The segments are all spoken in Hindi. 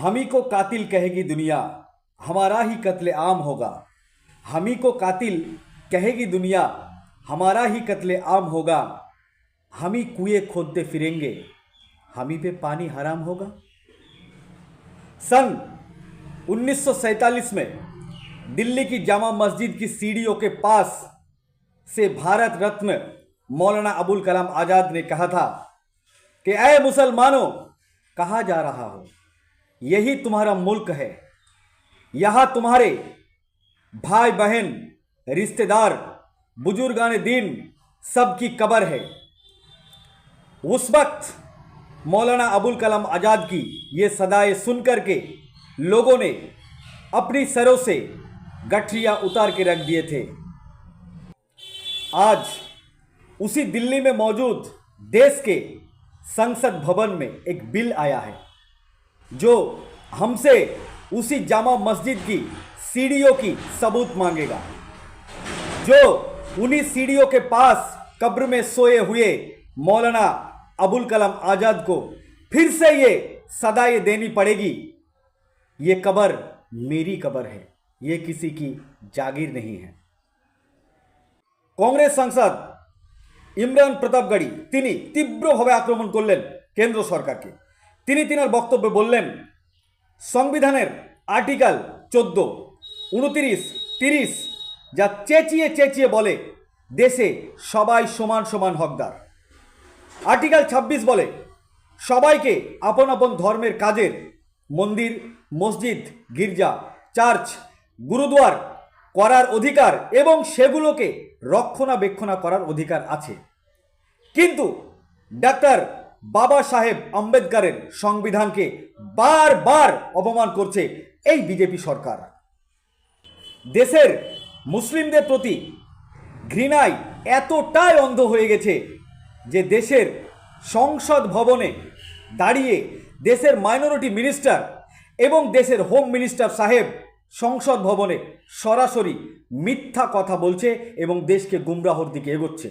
हम ही को कातिल कहेगी दुनिया, हमारा ही कत्ले आम होगा। हम ही को कातिल कहेगी दुनिया, हमारा ही कत्ले आम होगा। हम ही कुएं खोदते फिरेंगे, हम ही पे पानी हराम होगा। सन 1947 में दिल्ली की जामा मस्जिद की सीढ़ियों के पास से भारत रत्न मौलाना अबुल कलाम आजाद ने कहा था कि ऐ मुसलमानों, कहाँ जा रहा हो? यही तुम्हारा मुल्क है। यहाँ तुम्हारे भाई बहन, रिश्तेदार, बुजुर्गान दीन सबकी कब्र है। उस वक्त मौलाना अबुल कलाम आजाद की ये सदाएं सुनकर के लोगों ने अपनी सरों से गठरियां उतार के रख दिए थे। आज उसी दिल्ली में मौजूद देश के संसद भवन में एक बिल आया है जो हमसे उसी जामा मस्जिद की सीढ़ियों की सबूत मांगेगा, जो उन्हीं सीढ़ियों के पास कब्र में सोए हुए मौलाना अबुल कलाम आजाद को फिर से ये सदाएं देनी पड़ेगी। ये कब्र मेरी कब्र है, ये किसी की जागीर नहीं है। কংগ্রেস সাংসদ ইমরান প্রতাপগড়ি তিনি তীব্রভাবে আক্রমণ করলেন কেন্দ্র সরকারকে। তিনি তিনার বক্তব্যে বললেন, সংবিধানের আর্টিকেল 14, 29, 30 যা চেঁচিয়ে চেঁচিয়ে বলে দেশে সবাই সমান সমান হকদার। আর্টিকেল 26 বলে সবাইকে আপন আপন ধর্মের কাজের মন্দির, মসজিদ, গির্জা, চার্চ, গুরুদুয়ার করার অধিকার এবং সেগুলোকে রক্ষণাবেক্ষণ করার অধিকার আছে। কিন্তু ডাক্তার বাবা সাহেব আম্বেদকরের সংবিধানকে বারবার অপমান করছে এই বিজেপি সরকার। দেশের মুসলিমদের প্রতি ঘৃণায় এতটাই অন্ধ হয়ে গেছে যে দেশের সংসদ ভবনে দাঁড়িয়ে দেশের মাইনরিটি মিনিস্টার এবং দেশের হোম মিনিস্টার সাহেব সংসদ ভবনে সরাসরি মিথ্যা কথা বলছে এবং দেশকে গুমরাহর দিকে এগোচ্ছে।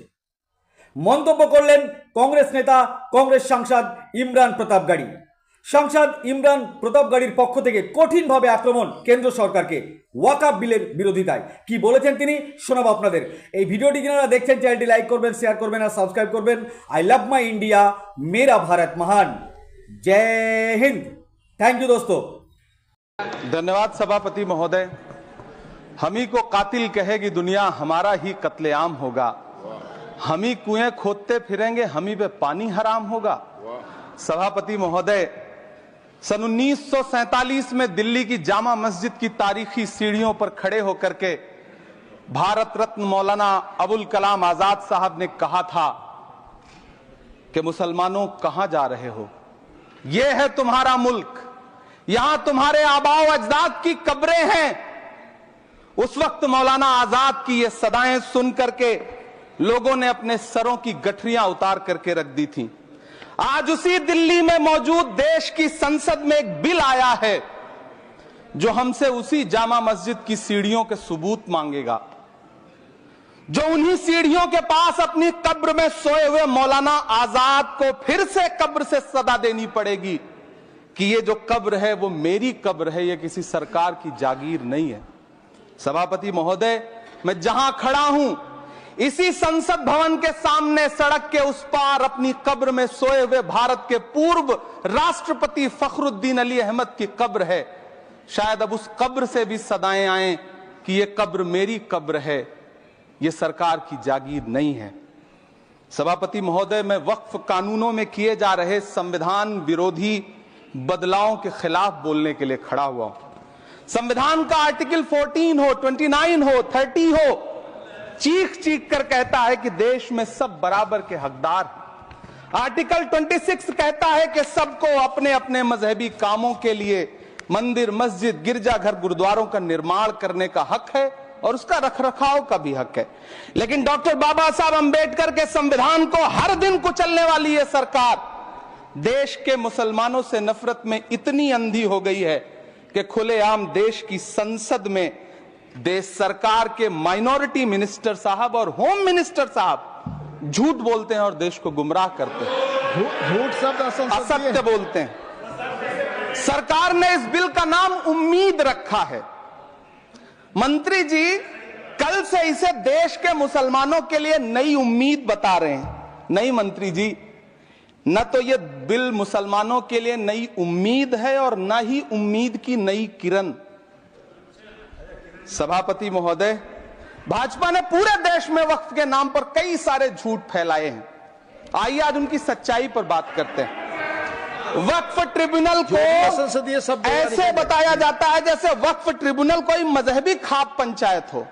মন্তব্য করলেন কংগ্রেস নেতা, কংগ্রেস সাংসদ ইমরান প্রতাপগড়ি। সাংসদ ইমরান প্রতাপগড়ির পক্ষ থেকে কঠিনভাবে আক্রমণ কেন্দ্র সরকারকে ওয়াকফ বিলের বিরোধিতায়। কি বলেছেন তিনি শোনাবো আপনাদের। এই ভিডিওটি যারা দেখছেন চ্যানেলটি লাইক করবেন, শেয়ার করবেন আর সাবস্ক্রাইব করবেন। আই লাভ মাই ইন্ডিয়া, মেরা ভারত মহান। जय हिंद। थैंक यू दोस्तों। धन्यवाद सभापति महोदय। हम ही को कातिल कहेगी दुनिया, हमारा ही कत्लेआम होगा। हम ही कुएं खोदते फिरेंगे, हम ही पे पानी हराम होगा। सभापति महोदय, सन 1947 में दिल्ली की जामा मस्जिद की तारीखी सीढ़ियों पर खड़े होकर के भारत रत्न मौलाना अबुल कलाम आजाद साहब ने कहा था कि मुसलमानों कहां जा रहे हो? यह है तुम्हारा मुल्क, यहां तुम्हारे आबाओ अजदाद की कब्रें हैं। उस वक्त मौलाना आजाद की ये सदाएं सुन करके लोगों ने अपने सरों की गठरियां उतार करके रख दी थी। आज उसी दिल्ली में मौजूद देश की संसद में एक बिल आया है जो हमसे उसी जामा मस्जिद की सीढ़ियों के सबूत मांगेगा, जो उन्हीं सीढ़ियों के पास अपनी कब्र में सोए हुए मौलाना आजाद को फिर से कब्र से सदा देनी पड़ेगी कि ये जो कब्र है वो मेरी कब्र है, ये किसी सरकार की जागीर नहीं है। सभापति महोदय, मैं जहां खड़ा हूं इसी संसद भवन के सामने सड़क के उस पार अपनी कब्र में सोए हुए भारत के पूर्व राष्ट्रपति फखरुद्दीन अली अहमद की कब्र है। शायद अब उस कब्र से भी सदाएं आए कि ये कब्र मेरी कब्र है, ये सरकार की जागीर नहीं है। सभापति महोदय, मैं वक्फ कानूनों में किए जा रहे संविधान विरोधी बदलावों के खिलाफ बोलने के लिए खड़ा हुआ हूं। संविधान का आर्टिकल 14 हो, 29 हो, 30 हो, चीख चीख कर कहता है कि देश में सब बराबर के हकदार हैं। आर्टिकल 26 कहता है कि सबको अपने अपने मजहबी कामों के लिए मंदिर, मस्जिद, गिरजाघर, गुरुद्वारों का निर्माण करने का हक है और उसका रखरखाव का भी हक है। लेकिन डॉक्टर बाबा साहब अंबेडकर के संविधान को हर दिन कुचलने वाली यह सरकार देश के मुसलमानों से नफरत में इतनी अंधी हो गई है कि खुलेआम देश की संसद में देश सरकार के माइनॉरिटी मिनिस्टर साहब और होम मिनिस्टर साहब झूठ बोलते हैं और देश को गुमराह करते हैं। झूठ शब्द असत्य बोलते हैं। सरकार ने इस बिल का नाम उम्मीद रखा है। मंत्री जी कल से इसे देश के मुसलमानों के लिए नई उम्मीद बता रहे हैं। नहीं मंत्री जी, न तो यह बिल मुसलमानों के लिए नई उम्मीद है और न ही उम्मीद की नई किरण। सभापति महोदय, भाजपा ने पूरे देश में वक्फ के नाम पर कई सारे झूठ फैलाए हैं। आइए आज उनकी सच्चाई पर बात करते हैं। वक्फ ट्रिब्यूनल को संसदीय शब्द ऐसे बताया जाता है जैसे वक्फ ट्रिब्यूनल कोई मजहबी खाप पंचायत हो।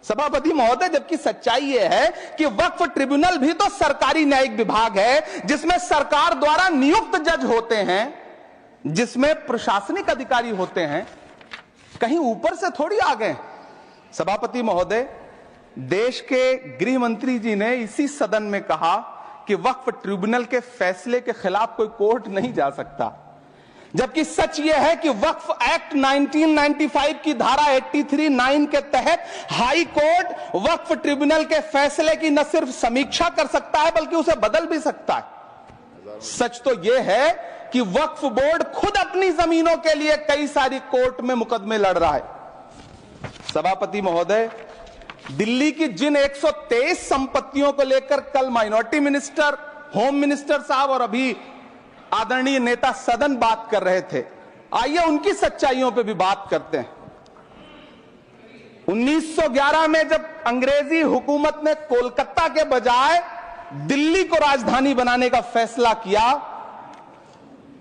सभापति महोदय, जबकि सच्चाई यह है कि वक्फ ट्रिब्यूनल भी तो सरकारी न्यायिक विभाग है, जिसमें सरकार द्वारा नियुक्त जज होते हैं, जिसमें प्रशासनिक अधिकारी होते हैं, कहीं ऊपर से थोड़ी आ गए। सभापति महोदय, देश के गृह मंत्री जी ने इसी सदन में कहा कि वक्फ ट्रिब्यूनल के फैसले के खिलाफ कोई कोर्ट नहीं जा सकता, जबकि सच यह है कि वक्फ एक्ट 1995 की धारा 83(9) के तहत हाई कोर्ट वक्फ ट्रिब्यूनल के फैसले की न सिर्फ समीक्षा कर सकता है बल्कि उसे बदल भी सकता है। सच तो यह है कि वक्फ बोर्ड खुद अपनी जमीनों के लिए कई सारी कोर्ट में मुकदमे लड़ रहा है। सभापति महोदय, दिल्ली की जिन 123 संपत्तियों को लेकर कल माइनॉरिटी मिनिस्टर, होम मिनिस्टर साहब और अभी आदरणीय नेता सदन बात कर रहे थे, आइए उनकी सच्चाइयों पे भी बात करते हैं। 1911 में जब अंग्रेजी हुकूमत ने कोलकाता के बजाय दिल्ली को राजधानी बनाने का फैसला किया,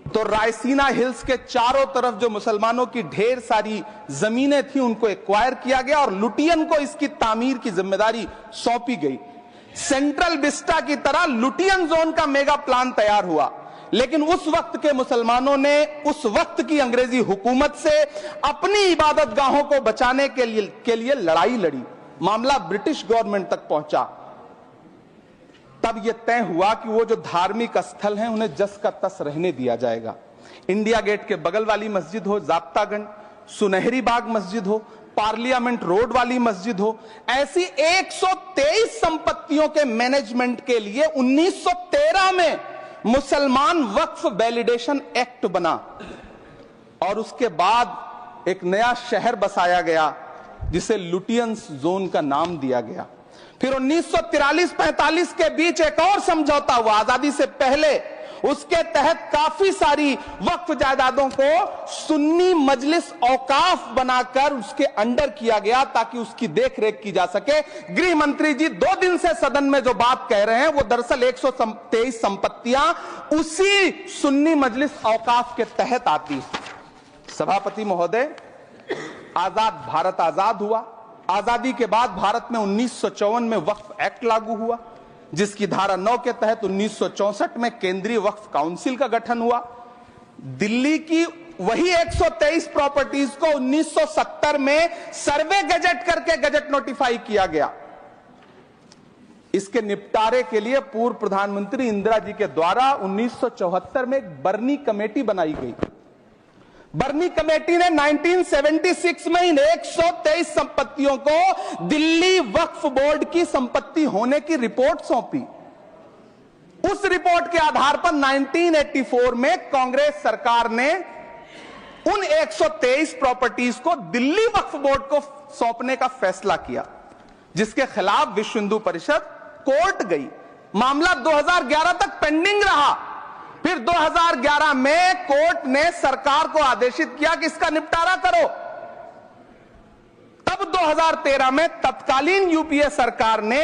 तो रायसीना हिल्स के चारों तरफ जो मुसलमानों की ढेर सारी जमीनें थी उनको एक्वायर किया गया और लुटियन को इसकी तामीर की जिम्मेदारी सौंपी गई। सेंट्रल विस्टा की तरह लुटियन जोन का मेगा प्लान तैयार हुआ, लेकिन उस वक्त के मुसलमानों ने उस वक्त की अंग्रेजी हुकूमत से अपनी इबादत गाहों को बचाने के लिए लड़ाई लड़ी। मामला ब्रिटिश गवर्नमेंट तक पहुंचा। तब यह तय हुआ कि वो जो धार्मिक स्थल हैं उन्हें जस का तस रहने दिया जाएगा। इंडिया गेट के बगल वाली मस्जिद हो, जाप्तागंज, सुनहरी बाग मस्जिद हो, पार्लियामेंट रोड वाली मस्जिद हो, ऐसी 123 संपत्तियों के मैनेजमेंट के लिए 1913 में मुसलमान वक्फ वैलिडेशन एक्ट बना और उसके बाद एक नया शहर बसाया गया जिसे लुटियंस जोन का नाम दिया गया। फिर 1943-45 के बीच एक और समझौता हुआ आजादी से पहले, उसके तहत काफी सारी वक्फ जायदादों को सुन्नी मजलिस औकाफ बनाकर उसके अंडर किया गया ताकि उसकी देखरेख की जा सके। गृह मंत्री जी 2 दिन से सदन में जो बात कह रहे हैं वो दरअसल 123 संपत्तियां उसी सुन्नी मजलिस औकाफ के तहत आती। सभापति महोदय, आजाद भारत आजाद हुआ। आजादी के बाद भारत में 1954 में वक्फ एक्ट लागू हुआ, जिसकी धारा 9 के तहत 1964 में केंद्रीय वक्फ काउंसिल का गठन हुआ। दिल्ली की वही 123 प्रॉपर्टीज को 1970 में सर्वे गजट करके गजट नोटिफाई किया गया। इसके निपटारे के लिए पूर्व प्रधानमंत्री इंदिरा जी के द्वारा 1974 में एक बर्नी कमेटी बनाई गई। बर्नी कमेटी ने 1976 में इन 123 संपत्तियों को दिल्ली वक्फ बोर्ड की संपत्ति होने की रिपोर्ट सौंपी। उस रिपोर्ट के आधार पर 1984 में कांग्रेस सरकार ने उन 123 प्रॉपर्टीज को दिल्ली वक्फ बोर्ड को सौंपने का फैसला किया, जिसके खिलाफ विश्व हिंदू परिषद कोर्ट गई। मामला 2011 तक पेंडिंग रहा। फिर 2011 में कोर्ट ने सरकार को आदेशित किया कि इसका निपटारा करो। तब 2013 में तत्कालीन यूपीए सरकार ने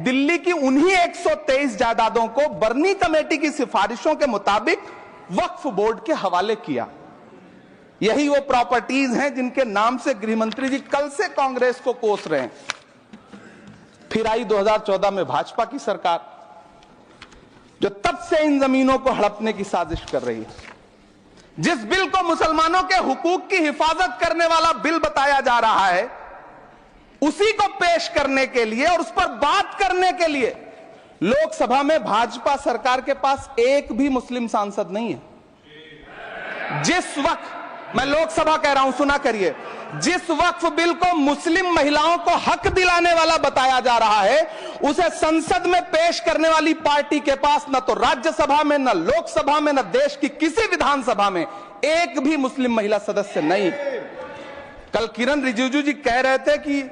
दिल्ली की उन्हीं 123 जायदादों को बर्नी कमेटी की सिफारिशों के मुताबिक वक्फ बोर्ड के हवाले किया। यही वो प्रॉपर्टीज हैं जिनके नाम से गृहमंत्री जी कल से कांग्रेस को कोस रहे हैं। फिर आई 2014 में भाजपा की सरकार, जो तब से इन जमीनों को हड़पने की साजिश कर रही है। जिस बिल को मुसलमानों के हुकूक की हिफाजत करने वाला बिल बताया जा रहा है, उसी को पेश करने के लिए और उस पर बात करने के लिए लोकसभा में भाजपा सरकार के पास एक भी मुस्लिम सांसद नहीं है। जिस वक्त, मैं लोकसभा कह रहा हूं, सुना करिए, जिस वक्फ बिल को मुस्लिम महिलाओं को हक दिलाने वाला बताया जा रहा है, उसे संसद में पेश करने वाली पार्टी के पास न तो राज्यसभा में, न लोकसभा में, न देश की किसी विधानसभा में एक भी मुस्लिम महिला सदस्य नहीं। कल किरण रिजिजू जी कह रहे थे कि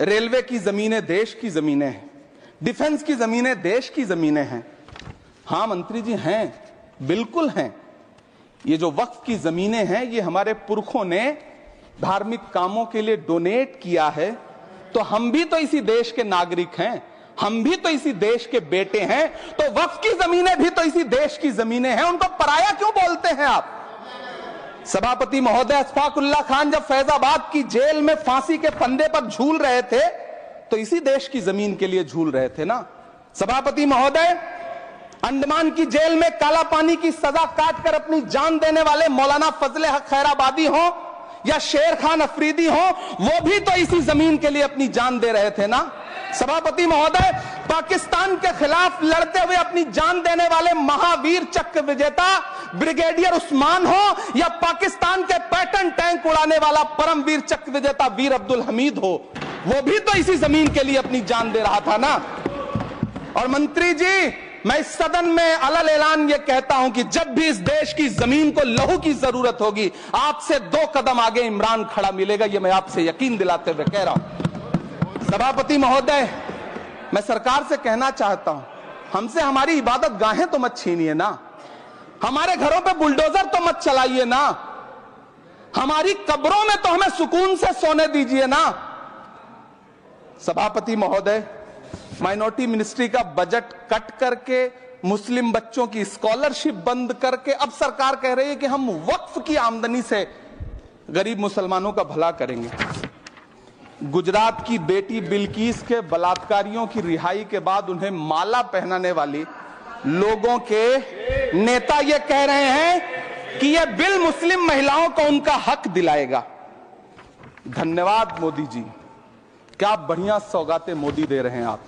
रेलवे की जमीनें देश की जमीनें हैं, डिफेंस की जमीनें देश की जमीनें हैं। हां मंत्री जी हैं, बिल्कुल हैं। ये जो वक्फ की जमीनें हैं ये हमारे पुरखों ने धार्मिक कामों के लिए डोनेट किया है, तो हम भी तो इसी देश के नागरिक हैं, हम भी तो इसी देश के बेटे हैं, तो वक्फ की जमीनें भी तो इसी देश की जमीनें हैं, उनको पराया क्यों बोलते हैं आप? सभापति महोदय, अशफाकुल्लाह खान जब फैजाबाद की जेल में फांसी के फंदे पर झूल रहे थे तो इसी देश की जमीन के लिए झूल रहे थे ना। सभापति महोदय, अंडमान की जेल में काला पानी की सजा काटकर अपनी जान देने वाले मौलाना फजले हक खैराबादी हो या शेर खान अफरीदी हो, वो भी तो इसी जमीन के लिए अपनी जान दे रहे थे ना। सभापति महोदय, पाकिस्तान के खिलाफ लड़ते हुए अपनी जान देने वाले महावीर चक्र विजेता ब्रिगेडियर उस्मान हो या पाकिस्तान के पैटर्न टैंक उड़ाने वाला परमवीर चक्र विजेता वीर अब्दुल हमीद हो, वो भी तो इसी जमीन के लिए अपनी जान दे रहा था ना। और मंत्री जी, मैं इस सदन में अलग ऐलान ये कहता हूं कि जब भी इस देश की जमीन को लहू की जरूरत होगी, आपसे 2 कदम आगे इमरान खड़ा मिलेगा, ये मैं आपसे यकीन दिलाते हुए कह रहा हूं। सभापति महोदय, मैं सरकार से कहना चाहता हूं, हमसे हमारी इबादत गाहें तो मत छीनिए ना, हमारे घरों पे बुलडोजर तो मत चलाइए ना, हमारी कब्रों में तो हमें सुकून से सोने दीजिए ना। सभापति महोदय, माइनॉरिटी मिनिस्ट्री का बजट कट करके, मुस्लिम बच्चों की स्कॉलरशिप बंद करके अब सरकार कह रही है कि हम वक्फ की आमदनी से गरीब मुसलमानों का भला करेंगे। गुजरात की बेटी बिल्किस के बलात्कारियों की रिहाई के बाद उन्हें माला पहनाने वाली लोगों के नेता ये कह रहे हैं कि यह बिल मुस्लिम महिलाओं को उनका हक दिलाएगा। धन्यवाद मोदी जी, क्या बढ़िया सौगातें मोदी दे रहे हैं आप।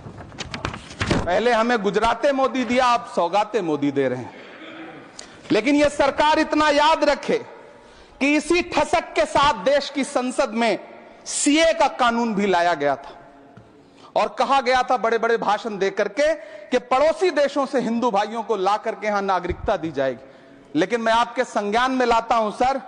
पहले हमें गुजराते मोदी दिया, आप सौगाते मोदी दे रहे हैं। लेकिन यह सरकार इतना याद रखे कि इसी ठसक के साथ देश की संसद में सीए का कानून भी लाया गया था और कहा गया था बड़े बड़े भाषण देकर के कि पड़ोसी देशों से हिंदू भाइयों को ला करके यहां नागरिकता दी जाएगी। लेकिन मैं आपके संज्ञान में लाता हूं सर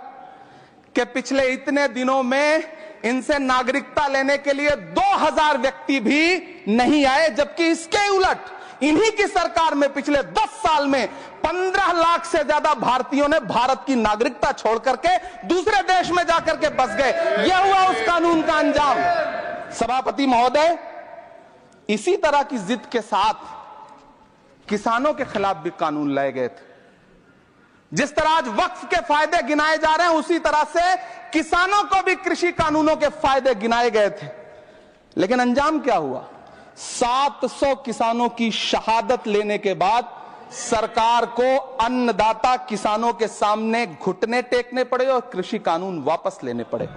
कि पिछले इतने दिनों में इनसे नागरिकता लेने के लिए 2000 व्यक्ति भी नहीं आए, जबकि इसके उलट इन्हीं की सरकार में पिछले 10 साल में 15 लाख से ज्यादा भारतीयों ने भारत की नागरिकता छोड़ करके दूसरे देश में जाकर के बस गए। यह हुआ उस कानून का अंजाम। सभापति महोदय, इसी तरह की जिद के साथ किसानों के खिलाफ भी कानून लाए गए थे। जिस तरह आज वक्फ के फायदे गिनाए जा रहे हैं, उसी तरह से किसानों को भी कृषि कानूनों के फायदे गिनाए गए थे। लेकिन अंजाम क्या हुआ? 700 किसानों की शहादत लेने के बाद सरकार को अन्नदाता किसानों के सामने घुटने टेकने पड़े और कृषि कानून वापस लेने पड़े।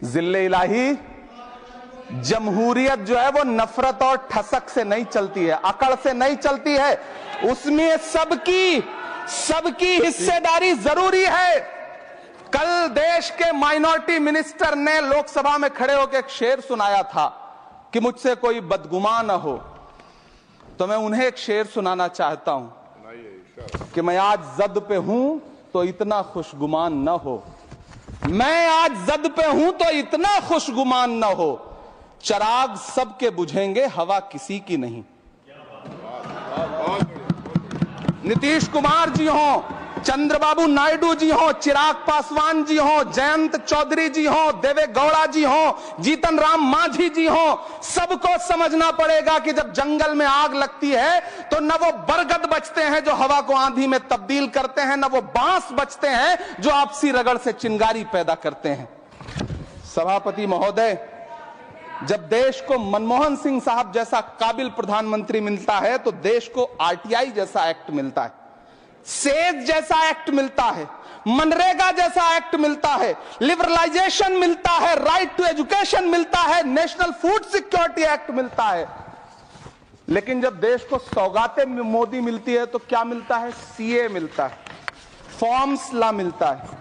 जिल्ले इलाही, जमहूरियत जो है वो नफरत और ठसक से नहीं चलती है, अकड़ से नहीं चलती है, उसमें सबकी हिस्सेदारी जरूरी है। कल देश के माइनॉरिटी मिनिस्टर ने लोकसभा में खड़े होकर एक शेर सुनाया था कि मुझसे कोई बदगुमान न हो, तो मैं उन्हें एक शेर सुनाना चाहता हूं कि मैं आज जद पे हूं तो इतना खुशगुमान न हो, मैं आज जद पे हूं तो इतना खुशगुमान न हो, चराग सबके बुझेंगे हवा किसी की नहीं। नीतीश कुमार जी हो, चंद्रबाबू नायडू जी हो, चिराग पासवान जी हो, जयंत चौधरी जी हो, देवे गौड़ा जी हो, जीतन राम मांझी जी हो, सबको समझना पड़ेगा कि जब जंगल में आग लगती है तो न वो बरगद बचते हैं जो हवा को आंधी में तब्दील करते हैं, न वो बांस बचते हैं जो आपसी रगड़ से चिंगारी पैदा करते हैं। सभापति महोदय, जब देश को मनमोहन सिंह साहब जैसा काबिल प्रधानमंत्री मिलता है तो देश को आरटीआई जैसा एक्ट मिलता है, सेज जैसा एक्ट मिलता है, मनरेगा जैसा एक्ट मिलता है, लिबरलाइजेशन मिलता है, राइट टू एजुकेशन मिलता है, नेशनल फूड सिक्योरिटी एक्ट मिलता है। लेकिन जब देश को सौगातें मोदी मिलती है तो क्या मिलता है? सीए मिलता है, फॉर्म्स लॉ मिलता है,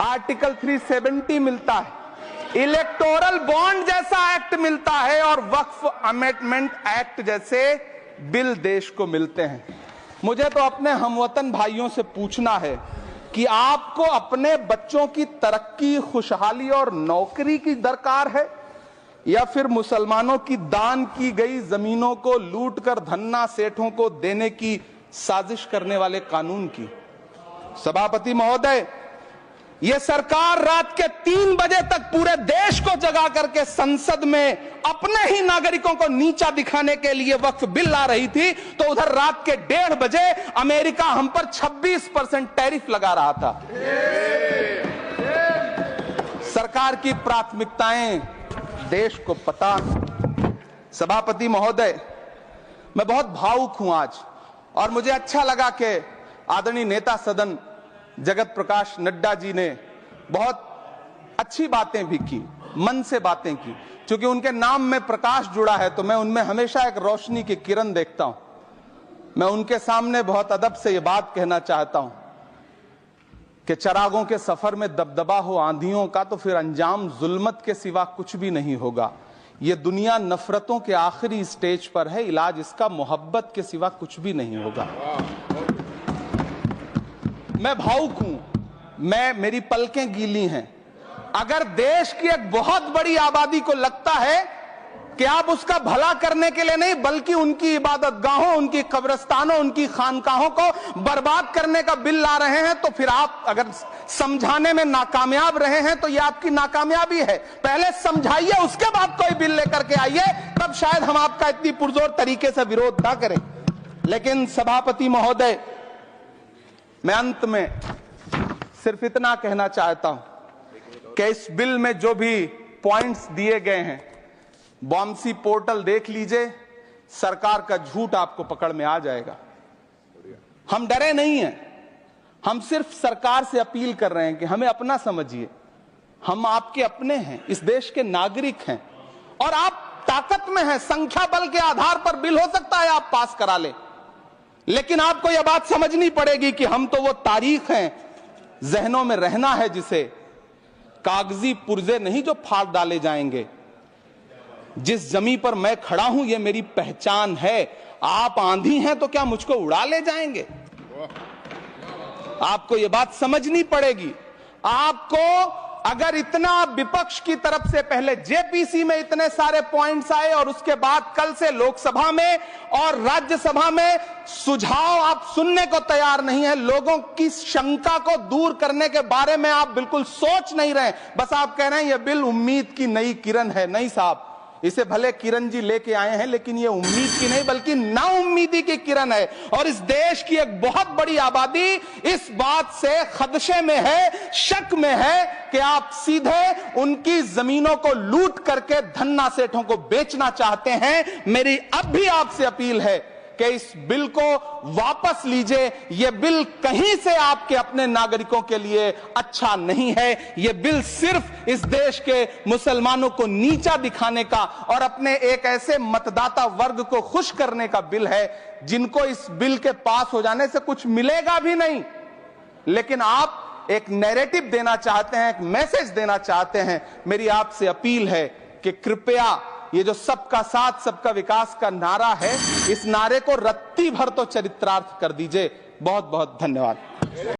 आर्टिकल 370 मिलता है, इलेक्टोरल बॉन्ड जैसा एक्ट मिलता है और वक्फ अमेंडमेंट एक्ट जैसे बिल देश को मिलते हैं। मुझे तो अपने हमवतन भाइयों से पूछना है कि आपको अपने बच्चों की तरक्की, खुशहाली और नौकरी की दरकार है, या फिर मुसलमानों की दान की गई जमीनों को लूटकर धन्ना सेठों को देने की साजिश करने वाले कानून की? सभापति महोदय, यह सरकार रात के 3 बजे तक पूरे देश को जगा करके संसद में अपने ही नागरिकों को नीचा दिखाने के लिए वक्फ बिल ला रही थी, तो उधर रात के 1:30 बजे अमेरिका हम पर 26% टैरिफ लगा रहा था। सरकार की प्राथमिकताएं देश को पता। सभापति महोदय, मैं बहुत भावुक हूं आज, और मुझे अच्छा लगा कि आदरणीय नेता सदन जगत प्रकाश नड्डा जी ने बहुत अच्छी बातें भी की, मन से बातें की। क्योंकि उनके नाम में प्रकाश जुड़ा है तो मैं उनमें हमेशा एक रोशनी की किरण देखता हूं। मैं उनके सामने बहुत अदब से यह बात कहना चाहता हूं कि चिरागों के सफर में दबदबा हो आंधियों का, तो फिर अंजाम जुल्मत के सिवा कुछ भी नहीं होगा। यह दुनिया नफरतों के आखिरी स्टेज पर है, इलाज इसका मोहब्बत के सिवा कुछ भी नहीं होगा। मैं भावुक हूं, मेरी पलकें गीली हैं। अगर देश की एक बहुत बड़ी आबादी को लगता है कि आप उसका भला करने के लिए नहीं, बल्कि उनकी इबादतगाहों, उनकी कब्रिस्तानों, उनकी खानकाहों को बर्बाद करने का बिल ला रहे हैं, तो फिर आप अगर समझाने में नाकामयाब रहे हैं तो यह आपकी नाकामयाबी है। पहले समझाइए, उसके बाद कोई बिल लेकर के आइए, तब शायद हम आपका इतनी पुरजोर तरीके से विरोध ना करें। लेकिन सभापति महोदय, मैं अंत में सिर्फ इतना कहना चाहता हूं कि इस बिल में जो भी पॉइंट्स दिए गए हैं, बॉम्सी पोर्टल देख लीजिए, सरकार का झूठ आपको पकड़ में आ जाएगा। हम डरे नहीं हैं, हम सिर्फ सरकार से अपील कर रहे हैं कि हमें अपना समझिए। हम आपके अपने हैं, इस देश के नागरिक हैं, और आप ताकत में हैं। संख्या बल के आधार पर बिल हो सकता है आप पास करा लें, लेकिन आपको यह बात समझनी पड़ेगी कि हम तो वो तारीख हैं, जहनों में रहना है जिसे, कागजी पुर्जे नहीं जो फाड़ डाले जाएंगे। जिस जमी पर मैं खड़ा हूं ये मेरी पहचान है। आप आंधी हैं तो क्या मुझको उड़ा ले जाएंगे? आपको यह बात समझनी पड़ेगी। आपको अगर इतना विपक्ष की तरफ से पहले जेपीसी में इतने सारे पॉइंट्स आए और उसके बाद कल से लोकसभा में और राज्यसभा में सुझाव आप सुनने को तैयार नहीं है, लोगों की शंका को दूर करने के बारे में आप बिल्कुल सोच नहीं रहे, बस आप कह रहे हैं यह बिल उम्मीद की नई किरण है। नहीं साहब, इसे भले किरण जी लेके आए हैं, लेकिन ये उम्मीद की नहीं बल्कि नाउम्मीदी की किरण है। और इस देश की एक बहुत बड़ी आबादी इस बात से खदशे में है, शक में है कि आप सीधे उनकी जमीनों को लूट करके धन्ना सेठों को बेचना चाहते हैं। मेरी अब भी आपसे अपील है कि इस बिल को वापस लीजिए। यह बिल कहीं से आपके अपने नागरिकों के लिए अच्छा नहीं है। यह बिल सिर्फ इस देश के मुसलमानों को नीचा दिखाने का और अपने एक ऐसे मतदाता वर्ग को खुश करने का बिल है जिनको इस बिल के पास हो जाने से कुछ मिलेगा भी नहीं, लेकिन आप एक नैरेटिव देना चाहते हैं, एक मैसेज देना चाहते हैं। मेरी आपसे अपील है कि कृपया ये जो सबका साथ सबका विकास का नारा है, इस नारे को रत्ती भर तो चरित्रार्थ कर दीजिए। बहुत बहुत धन्यवाद।